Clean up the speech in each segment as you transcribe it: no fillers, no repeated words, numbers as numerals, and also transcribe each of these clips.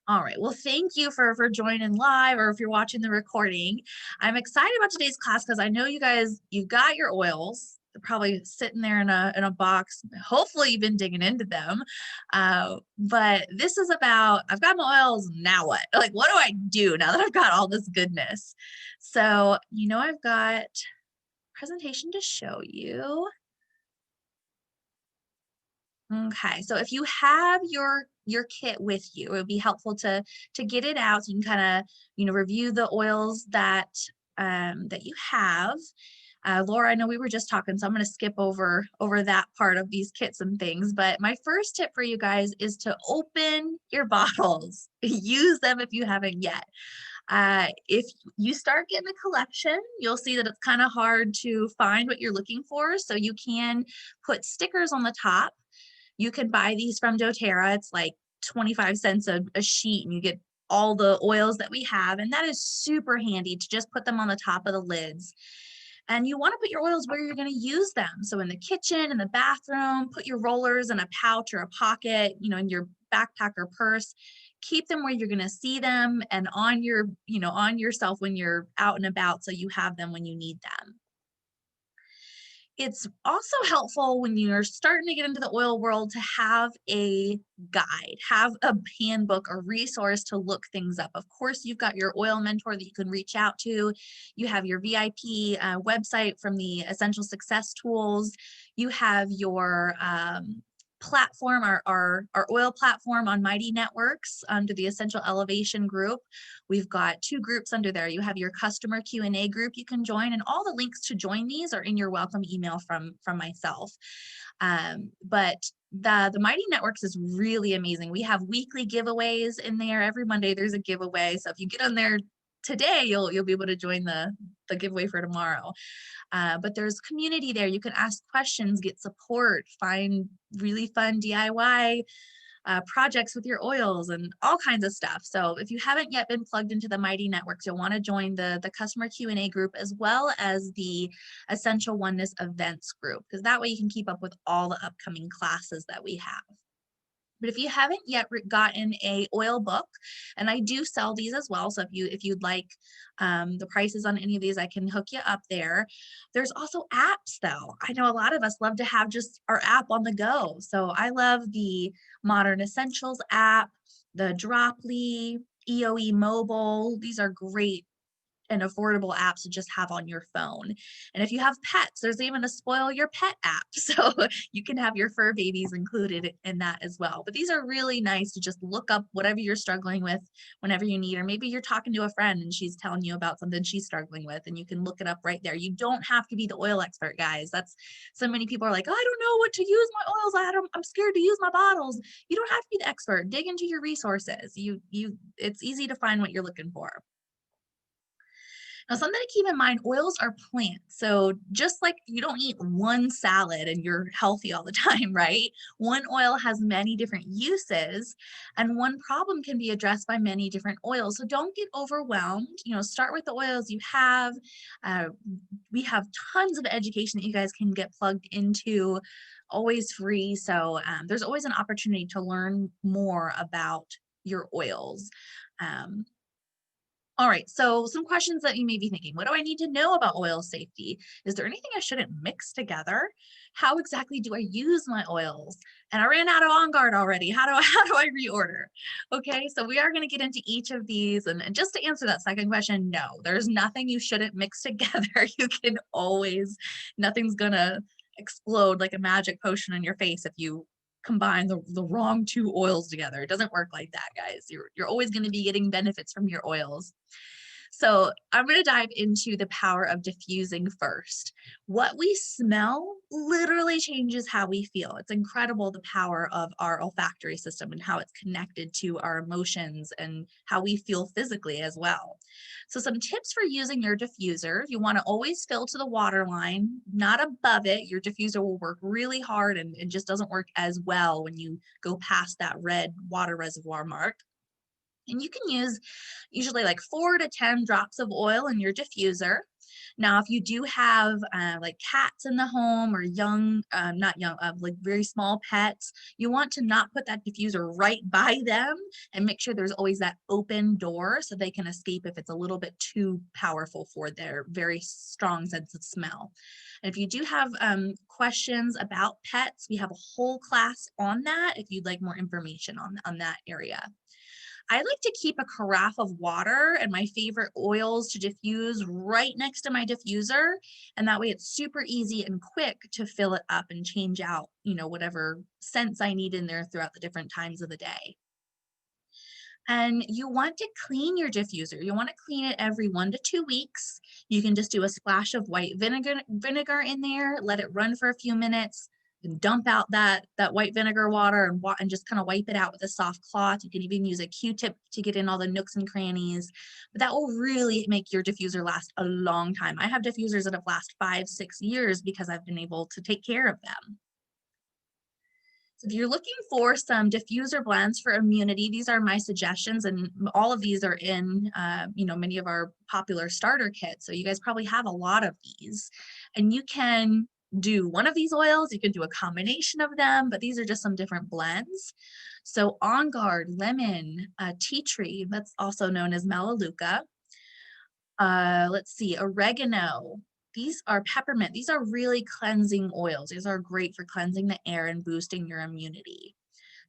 All right. Well, thank you for joining live, or if you're watching the recording. I'm excited about today's class because I know you guys, you've got your oils. They're probably sitting there in a box. Hopefully you've been digging into them. But this is about, I've got my oils, now what? Like, what do I do now that I've got all this goodness? So, I've got a presentation to show you. Okay, so if you have your kit with you, it would be helpful to get it out so you can kind of review the oils that you have. Laura, I know we were just talking, so I'm going to skip over that part of these kits and things. But my first tip for you guys is to open your bottles. Use them if you haven't yet. If you start getting a collection, you'll see that it's kind of hard to find what you're looking for. So you can put stickers on the top. You can buy these from doTERRA. It's like 25 cents a sheet, and you get all the oils that we have. And that is super handy to just put them on the top of the lids. And you want to put your oils where you're going to use them. So in the kitchen, in the bathroom, put your rollers in a pouch or a pocket, in your backpack or purse. Keep them where you're going to see them and on on yourself when you're out and about, so you have them when you need them. It's also helpful when you're starting to get into the oil world to have a guide, have a handbook or resource to look things up. Of course, you've got your oil mentor that you can reach out to. You have your VIP website from the Essential Success Tools. You have your platform, our oil platform on Mighty Networks under the Essential Elevation group. We've got 2 groups under there. You have your customer Q&A group you can join, and all the links to join these are in your welcome email from myself. But the Mighty Networks is really amazing. We have weekly giveaways in there. Every Monday there's a giveaway. So if you get on there today, you'll be able to join the giveaway for tomorrow. But there's community there. You can ask questions, get support, find really fun DIY projects with your oils and all kinds of stuff. So if you haven't yet been plugged into the Mighty Networks, you'll want to join the customer Q&A group as well as the Essential Oneness events group, because that way you can keep up with all the upcoming classes that we have. But if you haven't yet gotten a oil book, and I do sell these as well, so if you'd like the prices on any of these, I can hook you up there. There's also apps though. I know a lot of us love to have just our app on the go. So I love the Modern Essentials app, the Droply, EOE Mobile. These are great and affordable apps to just have on your phone. And if you have pets, there's even a Spoil Your Pet app. So you can have your fur babies included in that as well. But these are really nice to just look up whatever you're struggling with whenever you need, or maybe you're talking to a friend and she's telling you about something she's struggling with, and you can look it up right there. You don't have to be the oil expert, guys. That's so many people are like, oh, I don't know what to use my oils. I'm scared to use my bottles. You don't have to be the expert. Dig into your resources. It's easy to find what you're looking for. Now, something to keep in mind, oils are plants. So just like you don't eat one salad and you're healthy all the time, right? One oil has many different uses, and one problem can be addressed by many different oils. So don't get overwhelmed. Start with the oils you have. We have tons of education that you guys can get plugged into, always free. So there's always an opportunity to learn more about your oils. All right, so some questions that you may be thinking: what do I need to know about oil safety? Is there anything I shouldn't mix together? How exactly do I use my oils? And I ran out of On Guard already. How do I reorder? Okay, so we are going to get into each of these. And just to answer that second question, no, there's nothing you shouldn't mix together. You can always, nothing's going to explode like a magic potion in your face if you combine the wrong 2 oils together. It doesn't work like that, guys. You're always going to be getting benefits from your oils. So I'm going to dive into the power of diffusing first. What we smell literally changes how we feel. It's incredible, the power of our olfactory system and how it's connected to our emotions and how we feel physically as well. So some tips for using your diffuser: you want to always fill to the water line, not above it. Your diffuser will work really hard and it just doesn't work as well when you go past that red water reservoir mark. And you can use usually like 4 to 10 drops of oil in your diffuser. Now, if you do have like cats in the home or young, not young, like very small pets, you want to not put that diffuser right by them and make sure there's always that open door so they can escape if it's a little bit too powerful for their very strong sense of smell. And if you do have questions about pets, we have a whole class on that if you'd like more information on that area. I like to keep a carafe of water and my favorite oils to diffuse right next to my diffuser. And that way it's super easy and quick to fill it up and change out, whatever scents I need in there throughout the different times of the day. And you want to clean your diffuser. You want to clean it every 1 to 2 weeks. You can just do a splash of white vinegar in there, let it run for a few minutes, and dump out that white vinegar water and just kind of wipe it out with a soft cloth. You can even use a Q-tip to get in all the nooks and crannies, but that will really make your diffuser last a long time. I have diffusers that have lasted 5-6 years because I've been able to take care of them. So if you're looking for some diffuser blends for immunity, these are my suggestions, and all of these are in, many of our popular starter kits. So you guys probably have a lot of these, and you can do one of these oils. You can do a combination of them, but these are just some different blends. So On Guard, lemon, tea tree, that's also known as melaleuca. Let's see, oregano. These are peppermint. These are really cleansing oils. These are great for cleansing the air and boosting your immunity.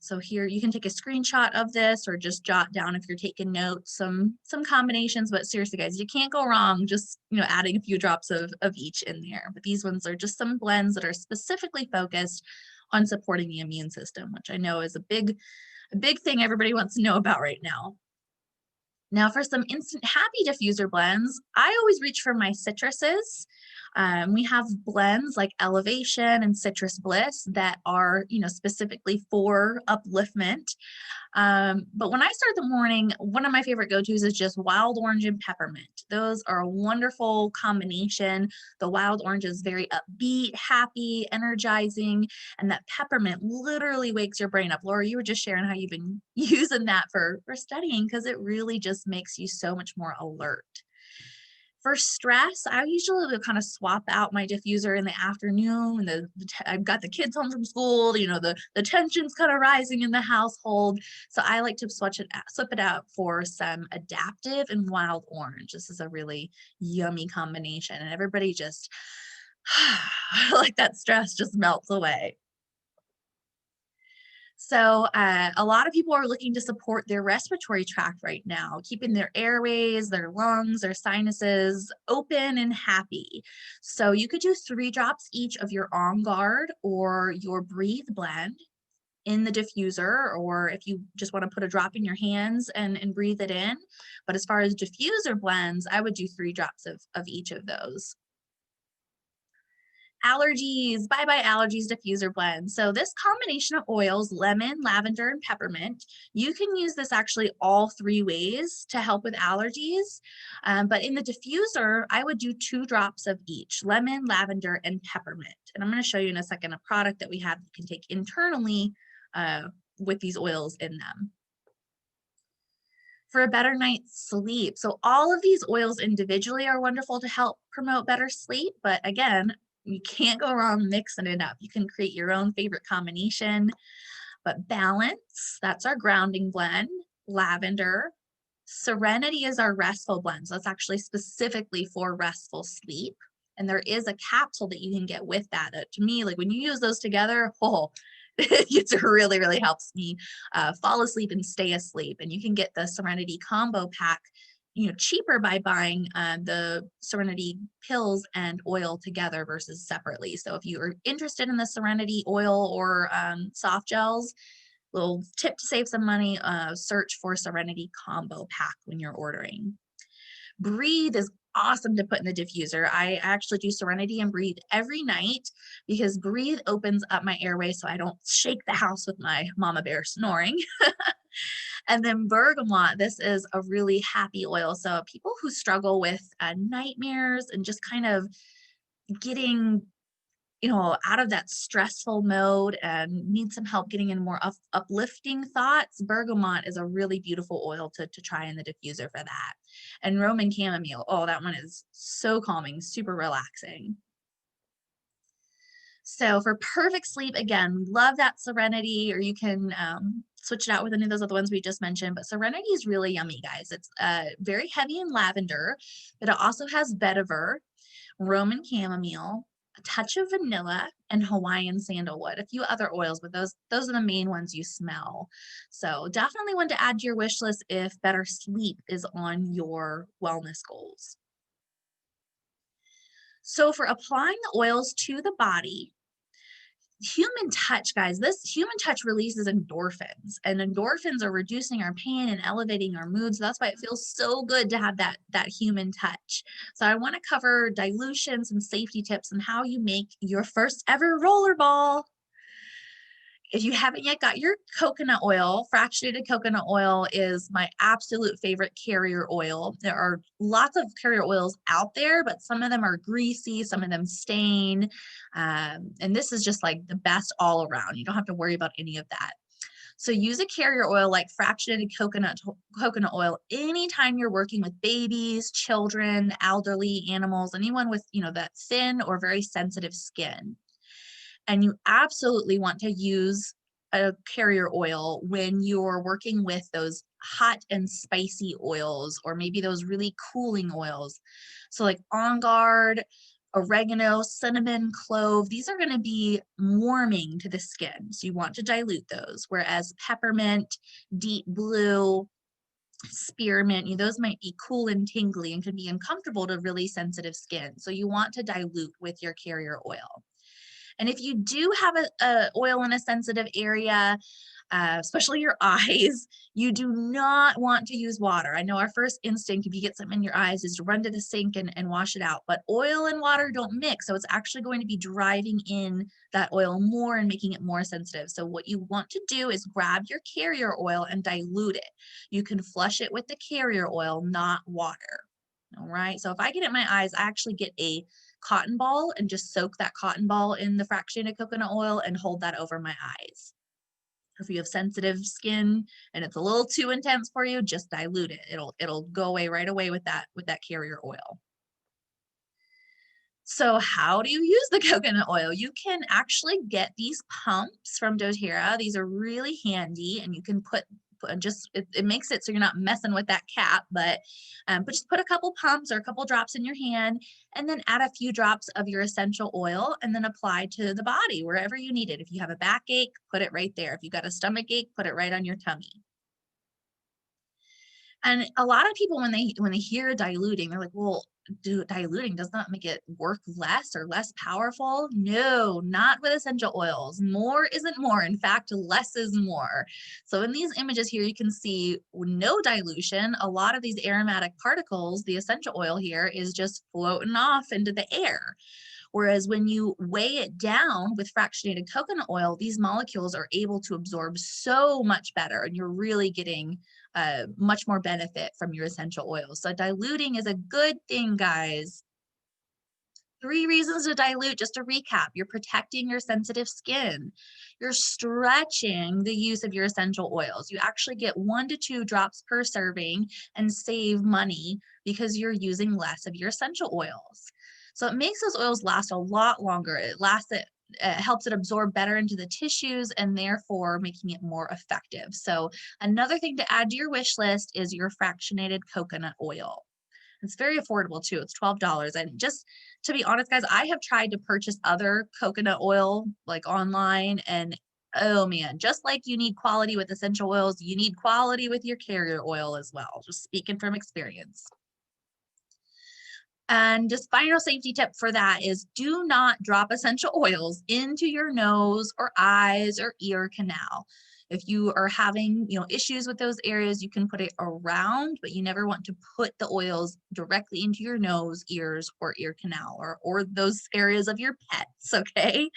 So here you can take a screenshot of this or just jot down if you're taking notes, some combinations, but seriously guys, you can't go wrong just, adding a few drops of each in there. But these ones are just some blends that are specifically focused on supporting the immune system, which I know is a big thing everybody wants to know about right now. Now for some instant happy diffuser blends, I always reach for my citruses. We have blends like Elevation and Citrus Bliss that are, specifically for upliftment. But when I start the morning, one of my favorite go-tos is just wild orange and peppermint. Those are a wonderful combination. The wild orange is very upbeat, happy, energizing, and that peppermint literally wakes your brain up. Laura, you were just sharing how you've been using that for studying because it really just makes you so much more alert. For stress, I usually will kind of swap out my diffuser in the afternoon. I've got the kids home from school, the tension's kind of rising in the household. So I like to swip it out for some adaptive and wild orange. This is a really yummy combination and everybody just, like that stress just melts away. So a lot of people are looking to support their respiratory tract right now, keeping their airways, their lungs, their sinuses open and happy. So you could do 3 drops each of your On Guard or your Breathe blend in the diffuser, or if you just want to put a drop in your hands and breathe it in. But as far as diffuser blends, I would do 3 drops of each of those. Allergies, bye-bye allergies diffuser blend. So this combination of oils, lemon, lavender, and peppermint, you can use this actually all 3 ways to help with allergies. But in the diffuser, I would do 2 drops of each, lemon, lavender, and peppermint. And I'm going to show you in a second a product that we have you can take internally with these oils in them. For a better night's sleep. So all of these oils individually are wonderful to help promote better sleep. But again, you can't go wrong mixing it up. You can create your own favorite combination. But Balance, that's our grounding blend. Lavender. Serenity is our restful blend. So that's actually specifically for restful sleep. And there is a capsule that you can get with that. To me, like when you use those together, it really, really helps me fall asleep and stay asleep. And you can get the Serenity combo pack cheaper by buying the Serenity pills and oil together versus separately. So if you are interested in the Serenity oil or soft gels, little tip to save some money, search for Serenity combo pack when you're ordering. Breathe is awesome to put in the diffuser. I actually do Serenity and Breathe every night because Breathe opens up my airway so I don't shake the house with my mama bear snoring. And then bergamot, this is a really happy oil. So people who struggle with nightmares and just kind of getting out of that stressful mode and need some help getting in more uplifting thoughts, bergamot is a really beautiful oil to try in the diffuser for that. And Roman chamomile, oh, that one is so calming, super relaxing. So for perfect sleep, again, love that Serenity, or you can switch it out with any of those other ones we just mentioned, but Serenity is really yummy, guys. It's very heavy in lavender, but it also has vetiver, Roman chamomile, a touch of vanilla, and Hawaiian sandalwood, a few other oils, but those are the main ones you smell. So definitely one to add to your wish list if better sleep is on your wellness goals. So for applying the oils to the body, human touch, guys, this human touch releases endorphins, and endorphins are reducing our pain and elevating our moods. That's why it feels so good to have that human touch. So I want to cover dilutions and safety tips and how you make your first ever rollerball. If you haven't yet got your coconut oil, fractionated coconut oil is my absolute favorite carrier oil. There are lots of carrier oils out there, but some of them are greasy, some of them stain. And this is just like the best all around. You don't have to worry about any of that. So use a carrier oil like fractionated coconut oil anytime you're working with babies, children, elderly, animals, anyone with, that thin or very sensitive skin. And you absolutely want to use a carrier oil when you're working with those hot and spicy oils, or maybe those really cooling oils. So like On Guard, oregano, cinnamon, clove, these are going to be warming to the skin. So you want to dilute those. Whereas peppermint, deep blue, spearmint, those might be cool and tingly and can be uncomfortable to really sensitive skin. So you want to dilute with your carrier oil. And if you do have a oil in a sensitive area, especially your eyes, you do not want to use water. I know our first instinct, if you get something in your eyes, is to run to the sink and wash it out. But oil and water don't mix, so it's actually going to be driving in that oil more and making it more sensitive. So what you want to do is grab your carrier oil and dilute it. You can flush it with the carrier oil, not water. All right, so if I get it in my eyes, I actually get a cotton ball and just soak that cotton ball in the fractionated coconut oil and hold that over my eyes. If you have sensitive skin and it's a little too intense for you, just dilute it. It'll go away right away with that carrier oil. So how do you use the coconut oil? You can actually get these pumps from doTERRA. These are really handy, and you can put just, it makes it so you're not messing with that cap, but just put a couple pumps or a couple drops in your hand, and then add a few drops of your essential oil, and then apply to the body wherever you need it. If you have a backache, put it right there. If you got a stomach ache, put it right on your tummy. And a lot of people, when they hear diluting, they're like, well, diluting does not make it work less or less powerful. No, not with essential oils. More isn't more. In fact, less is more. So in these images here, you can see no dilution. A lot of these aromatic particles, the essential oil here, is just floating off into the air. Whereas when you weigh it down with fractionated coconut oil, these molecules are able to absorb so much better, and you're really getting much more benefit from your essential oils. So diluting is a good thing, guys. 3 reasons to dilute, just to recap: you're protecting your sensitive skin. You're stretching the use of your essential oils. You actually get 1 to 2 drops per serving and save money because you're using less of your essential oils. So it makes those oils last a lot longer. It helps it absorb better into the tissues, and therefore making it more effective. So another thing to add to your wish list is your fractionated coconut oil. It's very affordable too. It's $12. And just to be honest, guys, I have tried to purchase other coconut oil like online, and oh man, just like you need quality with essential oils, you need quality with your carrier oil as well. Just speaking from experience. And just final safety tip for that is do not drop essential oils into your nose or eyes or ear canal. If you are having, issues with those areas, you can put it around, but you never want to put the oils directly into your nose, ears, or ear canal, or those areas of your pets, okay?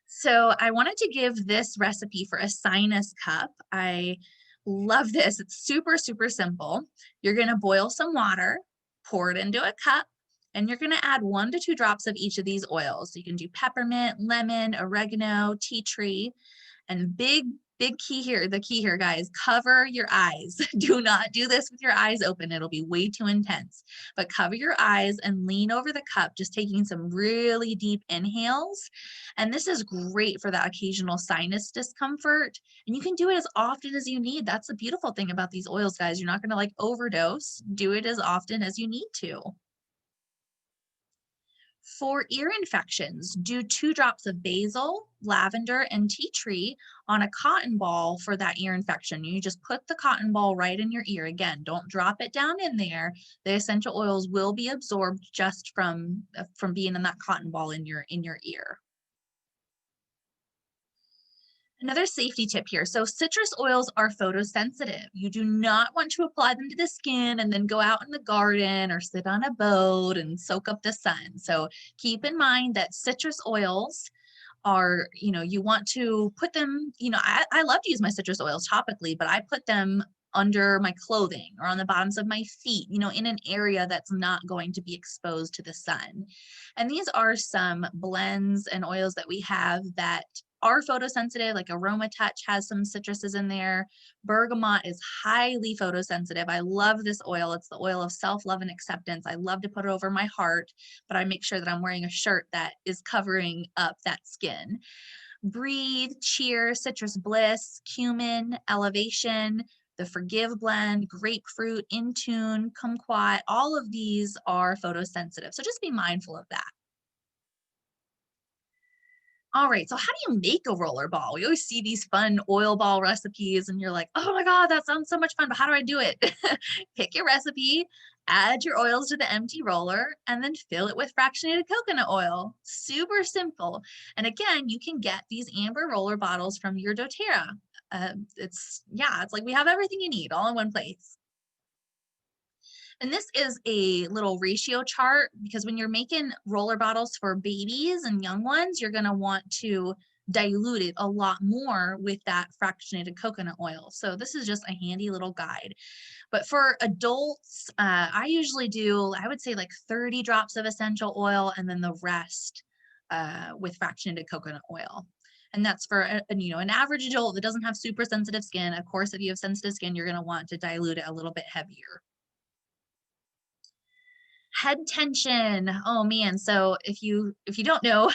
So I wanted to give this recipe for a sinus cup. I love this. It's super, super simple. You're going to boil some water, pour it into a cup, And you're going to add 1 to 2 drops of each of these oils. So you can do peppermint, lemon, oregano, tea tree, and big key here, the key here, guys, cover your eyes. Do not do this with your eyes open. It'll be way too intense. But cover your eyes and lean over the cup, just taking some really deep inhales. And this is great for that occasional sinus discomfort. And you can do it as often as you need. That's the beautiful thing about these oils, guys. You're not going to like overdose. Do it as often as you need to. For ear infections, do 2 drops of basil, lavender, and tea tree on a cotton ball for that ear infection. You just put the cotton ball right in your ear. Again, don't drop it down in there. The essential oils will be absorbed just from being in that cotton ball in your ear. Another safety tip here. So citrus oils are photosensitive. You do not want to apply them to the skin and then go out in the garden or sit on a boat and soak up the sun. So keep in mind that citrus oils are, you want to put them, I love to use my citrus oils topically, but I put them under my clothing or on the bottoms of my feet, in an area that's not going to be exposed to the sun. And these are some blends and oils that we have that are photosensitive, like Aroma Touch has some citruses in there. Bergamot is highly photosensitive. I love this oil. It's the oil of self-love and acceptance. I love to put it over my heart, but I make sure that I'm wearing a shirt that is covering up that skin. Breathe, Cheer, Citrus Bliss, Cumin, Elevation, the Forgive blend, Grapefruit, Intune, Kumquat, all of these are photosensitive. So just be mindful of that. All right, so how do you make a roller ball? We always see these fun oil ball recipes and you're like, oh my God, that sounds so much fun, but how do I do it? Pick your recipe, add your oils to the empty roller, and then fill it with fractionated coconut oil. Super simple. And again, you can get these amber roller bottles from your doTERRA. It's like we have everything you need all in one place. And this is a little ratio chart because when you're making roller bottles for babies and young ones, you're going to want to dilute it a lot more with that fractionated coconut oil. So this is just a handy little guide. But for adults, I usually do, I would say like 30 drops of essential oil and then the rest with fractionated coconut oil. And that's for an average adult that doesn't have super sensitive skin. Of course, if you have sensitive skin, you're going to want to dilute it a little bit heavier. Head tension. Oh man. So if you don't know,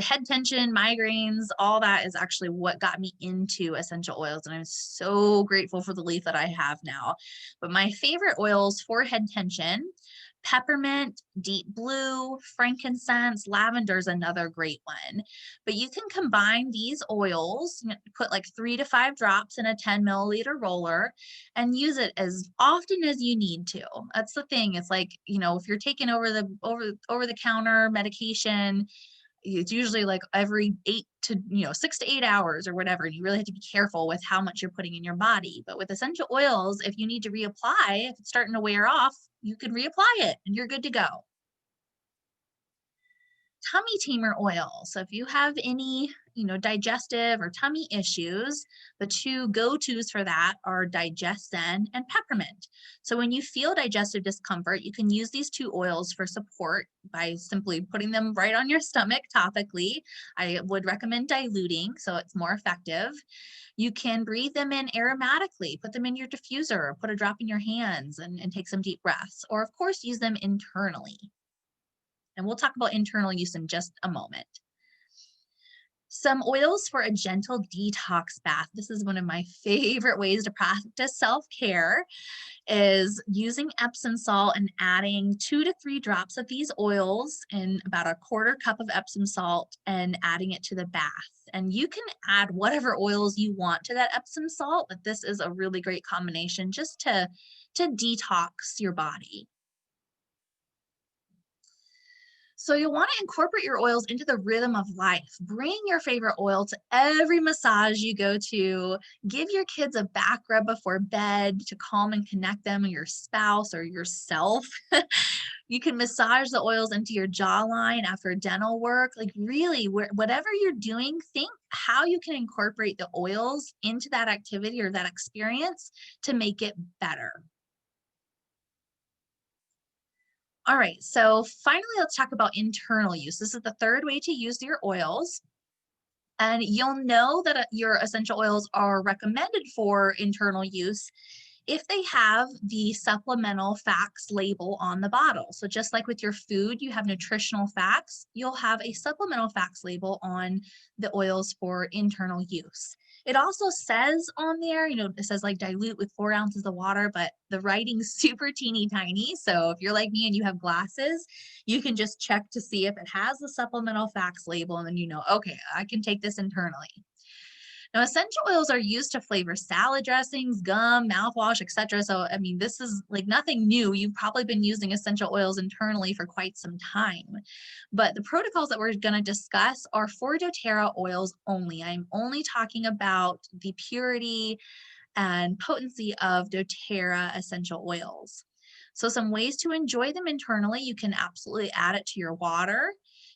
head tension, migraines, all that is actually what got me into essential oils. And I'm so grateful for the leaf that I have now. But my favorite oils for head tension: peppermint, deep blue, frankincense, lavender is another great one. But you can combine these oils, put like 3 to 5 drops in a 10 milliliter roller and use it as often as you need to. That's the thing. It's like, if you're taking over the counter medication, it's usually like every 6 to 8 hours or whatever. And you really have to be careful with how much you're putting in your body. But with essential oils, if you need to reapply, if it's starting to wear off, you can reapply it and you're good to go. Tummy tamer oil. So if you have any, digestive or tummy issues, the 2 go-tos for that are Digestin and peppermint. So when you feel digestive discomfort, you can use these 2 oils for support by simply putting them right on your stomach topically. I would recommend diluting so it's more effective. You can breathe them in aromatically, put them in your diffuser, put a drop in your hands and take some deep breaths, or of course use them internally. And we'll talk about internal use in just a moment. Some oils for a gentle detox bath. This is one of my favorite ways to practice self-care, is using Epsom salt and adding 2 to 3 drops of these oils in about a 1/4 cup of Epsom salt and adding it to the bath. And you can add whatever oils you want to that Epsom salt, but this is a really great combination just to detox your body. So you'll want to incorporate your oils into the rhythm of life. Bring your favorite oil to every massage you go to. Give your kids a back rub before bed to calm and connect them, or your spouse or yourself. You can massage the oils into your jawline after dental work. Like really, whatever you're doing, think how you can incorporate the oils into that activity or that experience to make it better. All right, so finally, let's talk about internal use. This is the third way to use your oils. And you'll know that your essential oils are recommended for internal use if they have the supplemental facts label on the bottle. So just like with your food, you have nutritional facts, you'll have a supplemental facts label on the oils for internal use. It also says on there, it says like dilute with 4 ounces of water, but the writing's super teeny tiny. So if you're like me and you have glasses, you can just check to see if it has the supplemental facts label, and then okay, I can take this internally. Now, essential oils are used to flavor salad dressings, gum, mouthwash, etc. So, I mean, this is like nothing new. You've probably been using essential oils internally for quite some time. But the protocols that we're going to discuss are for doTERRA oils only. I'm only talking about the purity and potency of doTERRA essential oils. So some ways to enjoy them internally, you can absolutely add it to your water.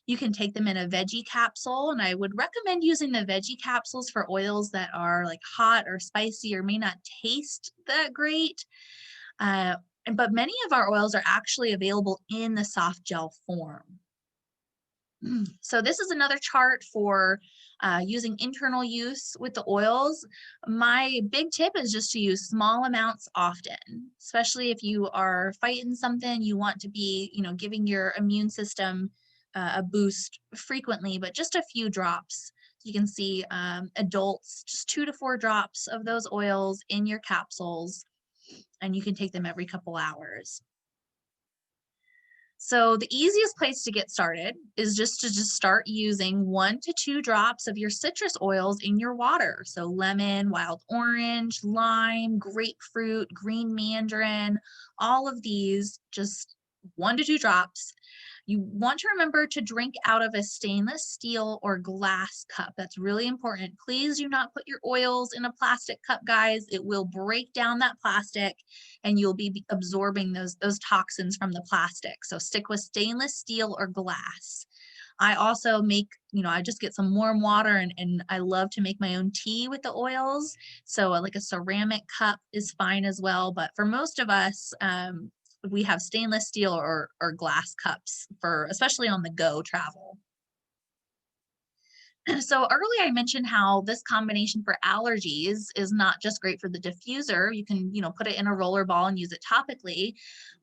You can take them in a veggie capsule, and I would recommend using the veggie capsules for oils that are like hot or spicy or may not taste that great. But many of our oils are actually available in the soft gel form. So this is another chart for using internal use with the oils. My big tip is just to use small amounts often, especially if you are fighting something, you want to be, giving your immune system a boost frequently, but just a few drops. You can see adults, just 2 to 4 drops of those oils in your capsules, and you can take them every couple hours. So the easiest place to get started is just to start using 1 to 2 drops of your citrus oils in your water. So lemon, wild orange, lime, grapefruit, green mandarin, all of these, just 1 to 2 drops. You want to remember to drink out of a stainless steel or glass cup. That's really important. Please do not put your oils in a plastic cup, guys. It will break down that plastic and you'll be absorbing those toxins from the plastic. So stick with stainless steel or glass. I also make, I just get some warm water and I love to make my own tea with the oils. So like a ceramic cup is fine as well. But for most of us, we have stainless steel or glass cups for especially on the go travel. So earlier I mentioned how this combination for allergies is not just great for the diffuser. You can, put it in a roller ball and use it topically.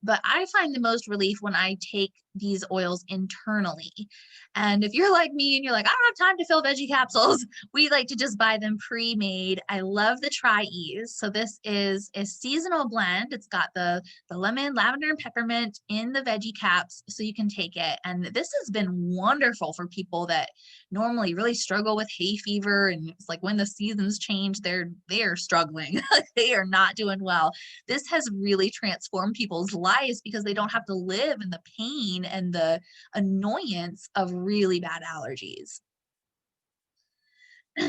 But I find the most relief when I take these oils internally. And if you're like me and you're like, I don't have time to fill veggie capsules, we like to just buy them pre-made. I love the Tri-Ease. So this is a seasonal blend. It's got the lemon, lavender, and peppermint in the veggie caps, so you can take it. And this has been wonderful for people that normally really struggle with hay fever, and it's like when the seasons change, they're struggling. They are not doing well. This has really transformed people's lives because they don't have to live in the pain and the annoyance of really bad allergies.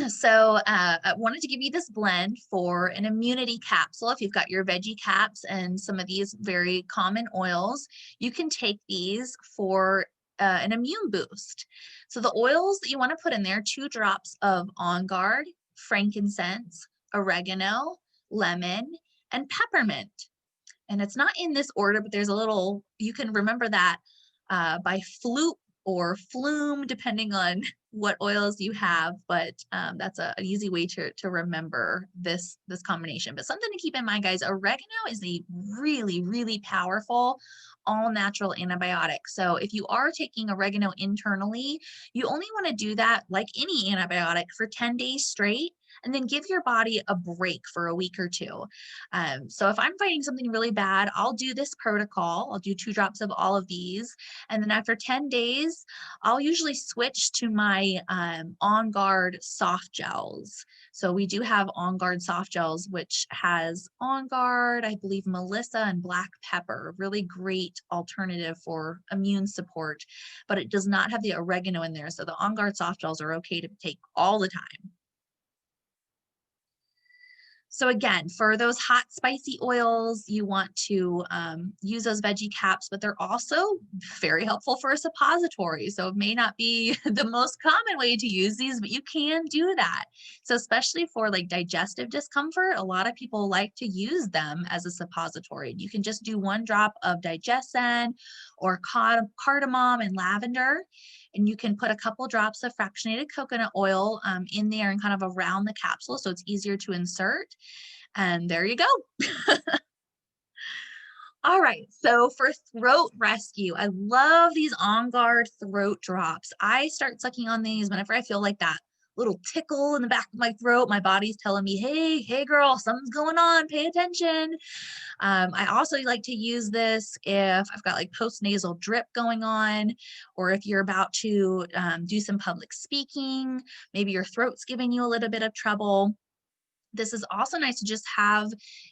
So I wanted to give you this blend for an immunity capsule. If you've got your veggie caps and some of these very common oils, you can take these for an immune boost. So the oils that you want to put in there, 2 drops of On Guard, frankincense, oregano, lemon, and peppermint. And it's not in this order, but there's a little, you can remember that by Floop or Flume, depending on what oils you have, but that's an easy way to remember this combination. But something to keep in mind, guys, oregano is a really, really powerful all-natural antibiotic. So if you are taking oregano internally, you only want to do that like any antibiotic for 10 days straight, and then give your body a break for a week or 2. So if I'm fighting something really bad, I'll do this protocol. I'll do 2 drops of all of these. And then after 10 days, I'll usually switch to my On Guard soft gels. So we do have On Guard soft gels, which has On Guard, I believe Melissa, and black pepper, really great alternative for immune support, but it does not have the oregano in there. So the On Guard soft gels are okay to take all the time. So again, for those hot, spicy oils, you want to use those veggie caps, but they're also very helpful for a suppository. So it may not be the most common way to use these, but you can do that. So especially for like digestive discomfort, a lot of people like to use them as a suppository. You can just do 1 drop of digestion or cardamom and lavender, and you can put a couple drops of fractionated coconut oil in there and kind of around the capsule so it's easier to insert. And there you go. All right, so for throat rescue, I love these On Guard throat drops. I start sucking on these whenever I feel like that little tickle in the back of my throat. My body's telling me, hey girl, something's going on, pay attention. I also like to use this if I've got like postnasal drip going on, or if you're about to do some public speaking, maybe your throat's giving you a little bit of trouble. This is also nice to just have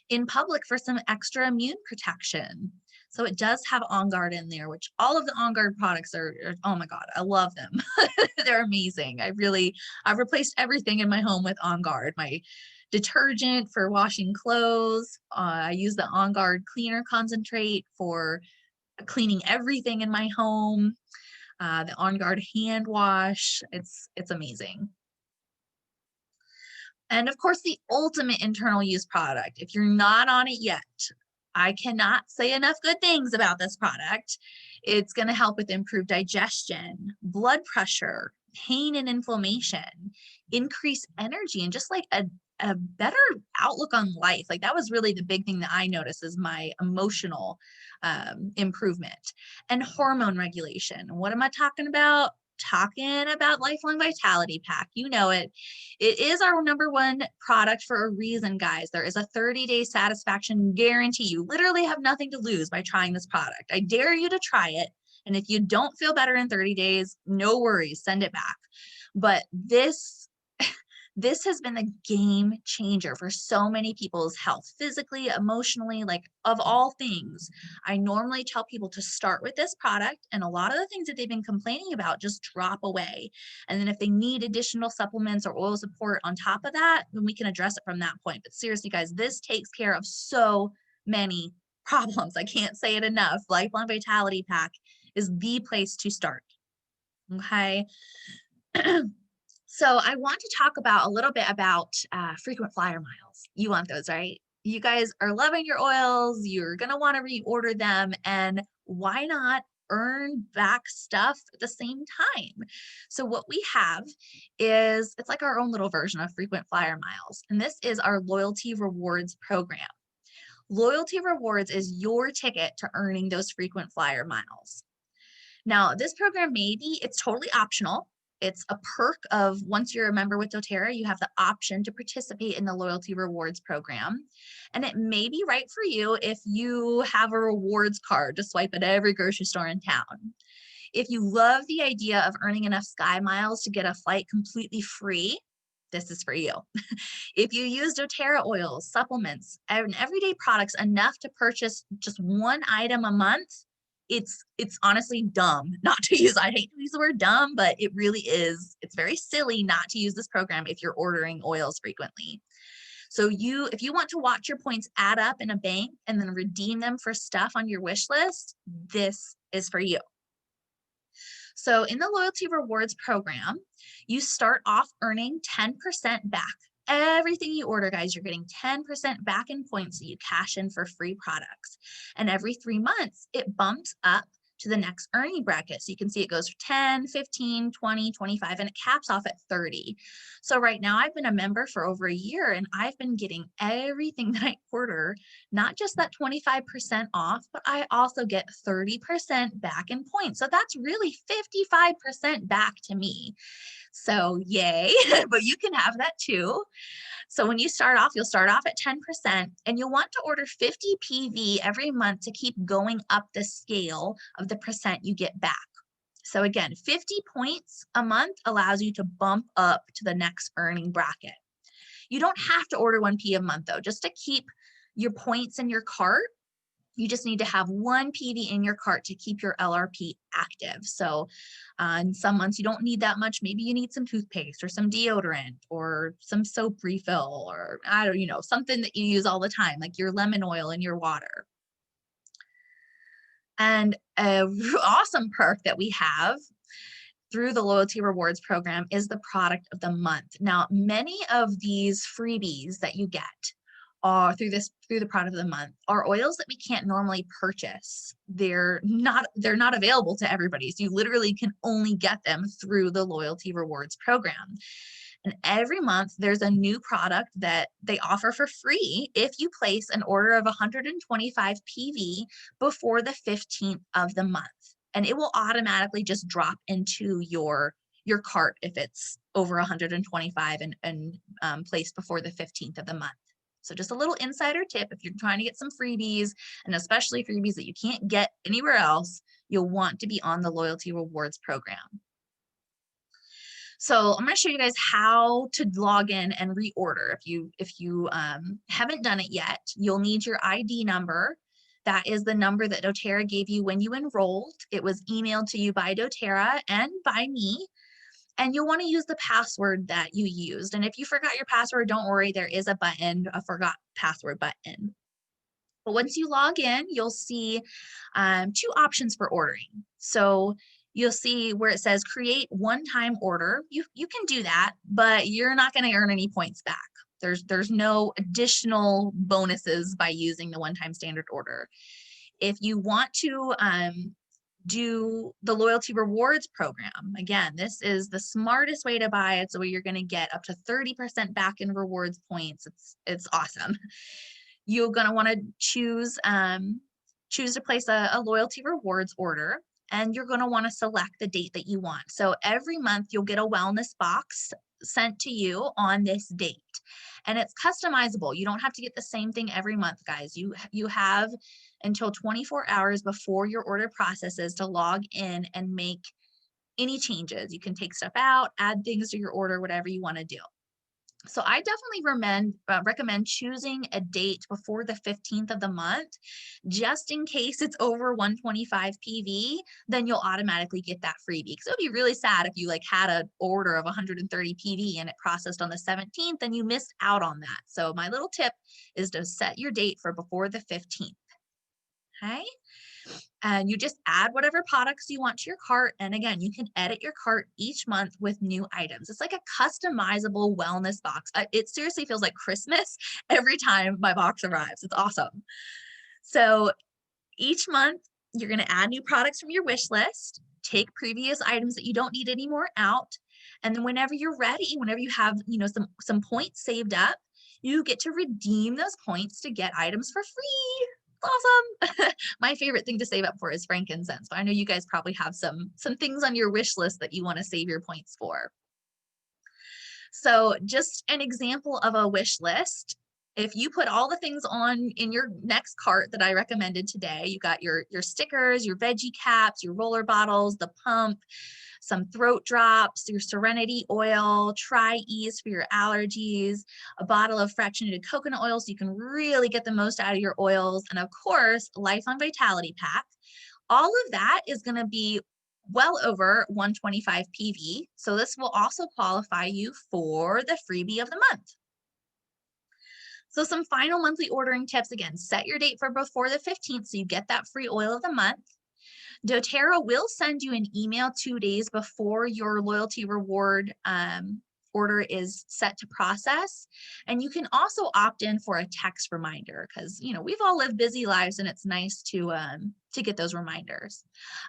in public for some extra immune protection. So it does have On Guard in there, which all of the On Guard products are oh my God, I love them. They're amazing. I've replaced everything in my home with On Guard. My detergent for washing clothes. I use the On Guard cleaner concentrate for cleaning everything in my home. The On Guard hand wash. It's amazing. And of course, the ultimate internal use product. If you're not on it yet, I cannot say enough good things about this product. It's going to help with improved digestion, blood pressure, pain and inflammation, increase energy, and just like a better outlook on life. Like that was really the big thing that I noticed is my emotional improvement and hormone regulation. What am I talking about? Talking about Lifelong Vitality Pack. You know it. It is our #1 product for a reason, guys. There is a 30-day satisfaction guarantee. You literally have nothing to lose by trying this product. I dare you to try it. And if you don't feel better in 30 days, no worries, send it back. But this has been a game changer for so many people's health, physically, emotionally, like of all things. I normally tell people to start with this product, and a lot of the things that they've been complaining about just drop away. And then if they need additional supplements or oil support on top of that, then we can address it from that point. But seriously, guys, this takes care of so many problems. I can't say it enough. Lifelong Vitality Pack is the place to start. Okay. So I want to talk about a little bit about frequent flyer miles. You want those, right? You guys are loving your oils. You're going to want to reorder them. And why not earn back stuff at the same time? So what we have is, it's like our own little version of frequent flyer miles. And this is our loyalty rewards program. Loyalty rewards is your ticket to earning those frequent flyer miles. Now, this program it's totally optional. It's a perk of once you're a member with doTERRA, you have the option to participate in the loyalty rewards program. And it may be right for you if you have a rewards card to swipe at every grocery store in town. If you love the idea of earning enough Sky Miles to get a flight completely free, this is for you. If you use doTERRA oils, supplements, and everyday products enough to purchase just 1 item a month, it's honestly dumb not to use. I hate to use the word dumb, but it really is. It's very silly not to use this program if you're ordering oils frequently. So if you want to watch your points add up in a bank and then redeem them for stuff on your wish list, this is for you. So in the loyalty rewards program, you start off earning 10% back. Everything you order, guys, you're getting 10% back in points that you cash in for free products. And every 3 months, it bumps up to the next earning bracket. So you can see it goes 10, 15, 20, 25, and it caps off at 30. So right now I've been a member for over a year and I've been getting everything that I order, not just that 25% off, but I also get 30% back in points. So that's really 55% back to me. So yay, but you can have that too. So when you start off, you'll start off at 10% and you'll want to order 50 PV every month to keep going up the scale of the percent you get back. So again, 50 points a month allows you to bump up to the next earning bracket. You don't have to order 1P a month though, just to keep your points in your cart. You just need to have 1 PV in your cart to keep your LRP active. So in some months you don't need that much. Maybe you need some toothpaste or some deodorant or some soap refill, or I don't, something that you use all the time, like your lemon oil in your water. And an awesome perk that we have through the loyalty rewards program is the product of the month. Now, many of these freebies that you get are through the product of the month are oils that we can't normally purchase. They're not available to everybody. So you literally can only get them through the loyalty rewards program. And every month there's a new product that they offer for free if you place an order of 125 PV before the 15th of the month. And it will automatically just drop into your cart if it's over 125 and placed before the 15th of the month. So just a little insider tip, if you're trying to get some freebies, and especially freebies that you can't get anywhere else, you'll want to be on the loyalty rewards program. So I'm going to show you guys how to log in and reorder. If you haven't done it yet, you'll need your ID number. That is the number that doTERRA gave you when you enrolled. It was emailed to you by doTERRA and by me. And you'll want to use the password that you used. And if you forgot your password, don't worry, there is a button, a forgot password button. But once you log in, you'll see 2 options for ordering. So you'll see where it says create one-time order. You can do that, but you're not going to earn any points back. There's no additional bonuses by using the one-time standard order. If you want to do the loyalty rewards program, again, this is the smartest way to buy it. So you're going to get up to 30% back in rewards points. It's awesome. You're going to want to choose to place a loyalty rewards order, and you're going to want to select the date that you want. So every month you'll get a wellness box sent to you on this date, and it's customizable. You don't have to get the same thing every month, guys. You have until 24 hours before your order processes to log in and make any changes. You can take stuff out, add things to your order, whatever you want to do. So I definitely recommend choosing a date before the 15th of the month, just in case it's over 125 PV, then you'll automatically get that freebie. Because it would be really sad if you had an order of 130 PV and it processed on the 17th and you missed out on that. So my little tip is to set your date for before the 15th. Okay. And you just add whatever products you want to your cart. And again, you can edit your cart each month with new items. It's like a customizable wellness box. It seriously feels like Christmas every time my box arrives. It's awesome. So each month, you're going to add new products from your wish list, take previous items that you don't need anymore out. And then whenever you're ready, whenever you have, some points saved up, you get to redeem those points to get items for free. Awesome. My favorite thing to save up for is frankincense, but I know you guys probably have some things on your wish list that you want to save your points for. So just an example of a wish list. If you put all the things on in your next cart that I recommended today, you got your stickers, your veggie caps, your roller bottles, the pump, some throat drops, your Serenity oil, Tri-Ease for your allergies, a bottle of fractionated coconut oil so you can really get the most out of your oils, and of course, Lifelong Vitality Pack. All of that is going to be well over 125 PV. So this will also qualify you for the freebie of the month. So some final monthly ordering tips. Again, set your date for before the 15th so you get that free oil of the month. doTERRA will send you an email 2 days before your loyalty reward order is set to process. And you can also opt in for a text reminder because, we've all lived busy lives and it's nice to get those reminders.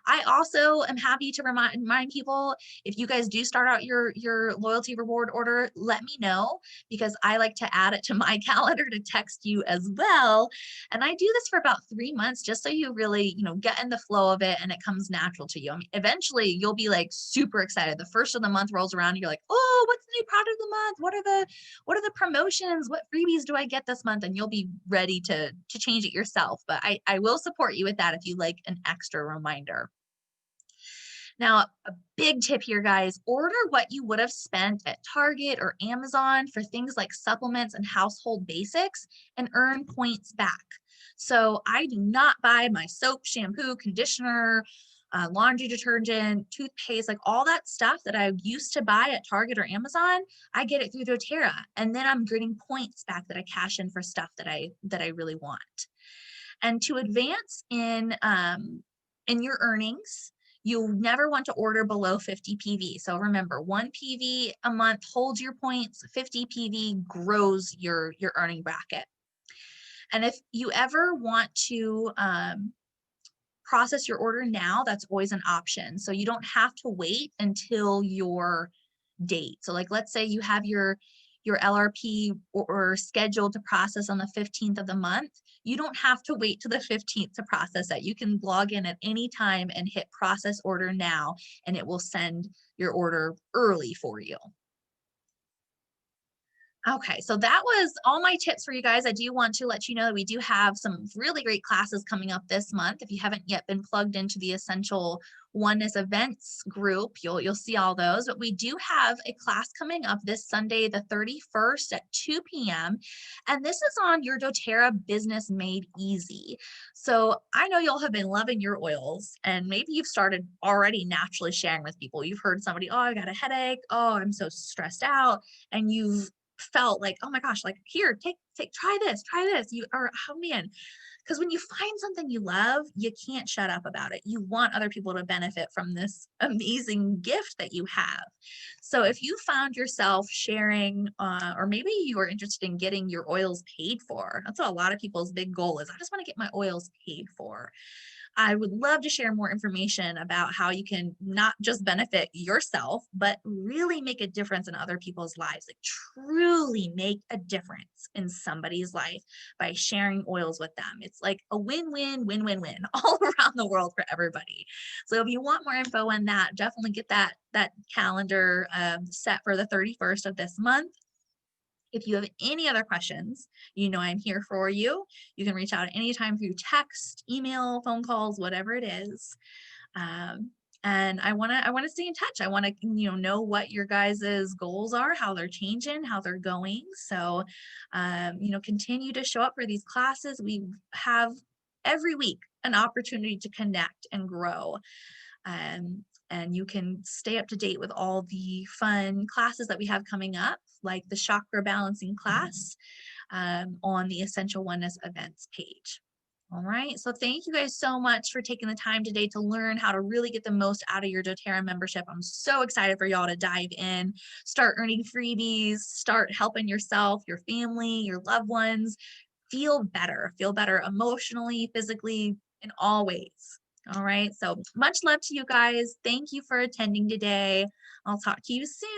I also am happy to remind people, if you guys do start out your loyalty reward order, let me know, because I like to add it to my calendar to text you as well. And I do this for about 3 months just so you really, get in the flow of it and it comes natural to you. I mean, eventually you'll be super excited. The first of the month rolls around, you're like, oh, what's the new product of the month? What are the promotions? What freebies do I get this month? And you'll be ready to change it yourself. But I will support you with that if you like an extra reminder. Now, a big tip here, guys, order what you would have spent at Target or Amazon for things like supplements and household basics and earn points back. So I do not buy my soap, shampoo, conditioner, laundry detergent, toothpaste, like all that stuff that I used to buy at Target or Amazon. I get it through doTERRA, and then I'm getting points back that I cash in for stuff that I really want. And to advance in your earnings, you never want to order below 50 PV. So remember, 1 PV a month holds your points, 50 PV grows your earning bracket. And if you ever want to process your order now, that's always an option. So you don't have to wait until your date. So like, let's say you have your LRP or scheduled to process on the 15th of the month. You don't have to wait to the 15th to process it. You can log in at any time and hit process order now, and it will send your order early for you. Okay, so that was all my tips for you guys. I do want to let you know that we do have some really great classes coming up this month. If you haven't yet been plugged into the Essential Oneness Events group, you'll see all those. But we do have a class coming up this Sunday, the 31st at 2 p.m. And this is on your doTERRA Business Made Easy. So I know y'all have been loving your oils, and maybe you've started already naturally sharing with people. You've heard somebody, oh, I got a headache. Oh, I'm so stressed out. And you've felt like, oh my gosh, like here, try this, you are, oh man, because when you find something you love, you can't shut up about it. You want other people to benefit from this amazing gift that you have. So if you found yourself sharing, or maybe you are interested in getting your oils paid for, that's what a lot of people's big goal is. I just want to get my oils paid for. I would love to share more information about how you can not just benefit yourself, but really make a difference in other people's lives, like truly make a difference in somebody's life by sharing oils with them. It's like a win-win, win-win-win all around the world for everybody. So if you want more info on that, definitely get that calendar set for the 31st of this month. If you have any other questions, you know I'm here for you. You can reach out anytime through text, email, phone calls, whatever it is. And I want to stay in touch. I want to know what your guys's goals are, how they're changing, how they're going. So continue to show up for these classes. We have every week an opportunity to connect and grow. And you can stay up to date with all the fun classes that we have coming up, like the chakra balancing class on the Essential Oneness Events page. All right, so thank you guys so much for taking the time today to learn how to really get the most out of your doTERRA membership. I'm so excited for y'all to dive in, start earning freebies, start helping yourself, your family, your loved ones feel better emotionally, physically, in all ways. All right, so much love to you guys. Thank you for attending today. I'll talk to you soon.